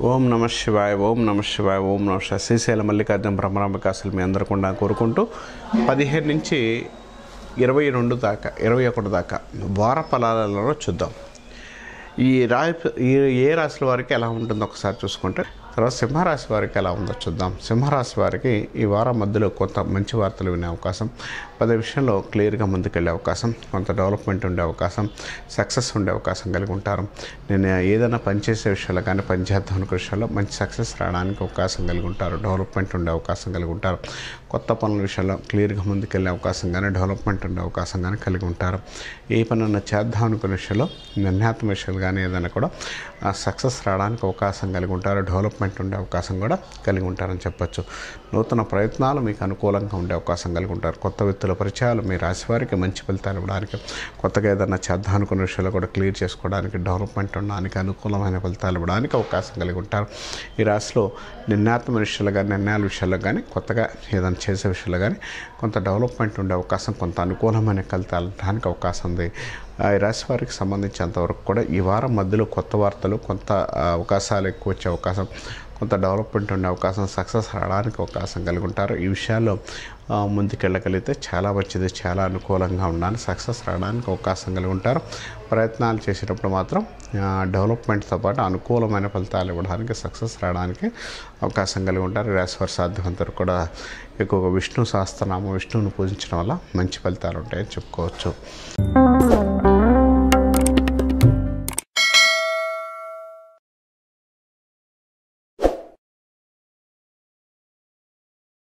ఓం నమ శివాయ, ఓం నమ శివాయ, ఓం నమ శివాయ. శ్రీశైల మల్లికార్జున బ్రహ్మరాంబికాసులు మీ అందరికుండా కోరుకుంటూ 15 నుంచి 22 దాకా 21 దాకా వార ఫలాలలో చూద్దాం. ఏ రాశుల వారికి ఎలా ఉంటుందో ఒకసారి చూసుకుంటే, తర్వాత సింహరాశి వారికి ఎలా ఉందో చూద్దాం. సింహరాశి వారికి ఈ వారం మధ్యలో కొంత మంచి వార్తలు వినే అవకాశం, పదే విషయంలో క్లియర్గా ముందుకెళ్ళే అవకాశం, కొంత డెవలప్మెంట్ ఉండే అవకాశం, సక్సెస్ ఉండే అవకాశం కలిగి ఉంటారు. నేను ఏదైనా పనిచేసే విషయాల్లో కానీ పనిచేద్దాం అనుకునే విషయాల్లో మంచి సక్సెస్ రావడానికి అవకాశం కలిగి ఉంటారు. డెవలప్మెంట్ ఉండే అవకాశం కలిగి ఉంటారు. కొత్త పనుల విషయంలో క్లియర్గా ముందుకెళ్ళే అవకాశం కానీ డెవలప్మెంట్ ఉండే అవకాశం కానీ కలిగి ఉంటారు. ఏ పనన్నా చేద్దాం అనుకునే విషయంలో నిర్ణయాత్మక విషయాలు కానీ ఏదైనా కూడా సక్సెస్ రావడానికి అవకాశం కలిగి ఉంటారు. డెవలప్మెంట్ ఉండే అవకాశం కూడా కలిగి ఉంటారని చెప్పచ్చు. నూతన ప్రయత్నాలు మీకు అనుకూలంగా ఉండే అవకాశం కలిగి ఉంటారు. కొత్త వ్యక్తుల పరిచయాలు మీ రాశి వారికి మంచి ఫలితాలు ఇవ్వడానికి, కొత్తగా ఏదైనా చేద్దాం అనుకునే విషయాలు కూడా క్లియర్ చేసుకోవడానికి, డెవలప్మెంట్ ఉండడానికి, అనుకూలమైన ఫలితాలు ఇవ్వడానికి అవకాశం కలిగి ఉంటారు. ఈ రాశిలో నిర్ణయాత్మక విషయాలు కానీ నిర్ణయాల విషయాల్లో కానీ కొత్తగా ఏదైనా చేసే విషయాల్లో కానీ కొంత డెవలప్మెంట్ ఉండే అవకాశం, కొంత అనుకూలమైన ఫలితాలు ఇవ్వడానికి అవకాశం ఉంది. ఈ రాశి వారికి సంబంధించినంతవరకు కూడా ఈ వారం మధ్యలో కొత్త వార్తలు, కొంత అవకాశాలు ఎక్కువ వచ్చే అవకాశం, కొంత డెవలప్మెంట్ ఉండే అవకాశం, సక్సెస్ రావడానికి అవకాశం కలిగి ఉంటారు. ఈ విషయాల్లో ముందుకెళ్ళగలిగితే చాలా మంచిది, చాలా అనుకూలంగా ఉండడానికి, సక్సెస్ రావడానికి అవకాశం కలిగి ఉంటారు. ప్రయత్నాలు చేసేటప్పుడు మాత్రం డెవలప్మెంట్తో పాటు అనుకూలమైన ఫలితాలు ఇవ్వడానికి, సక్సెస్ రావడానికి అవకాశం కలిగి ఉంటారు. రాశివారి సాధ్యమంతవరకు కూడా ఎక్కువగా విష్ణు సహస్రనామం, విష్ణువుని పూజించడం వల్ల మంచి ఫలితాలు ఉంటాయని చెప్పుకోవచ్చు.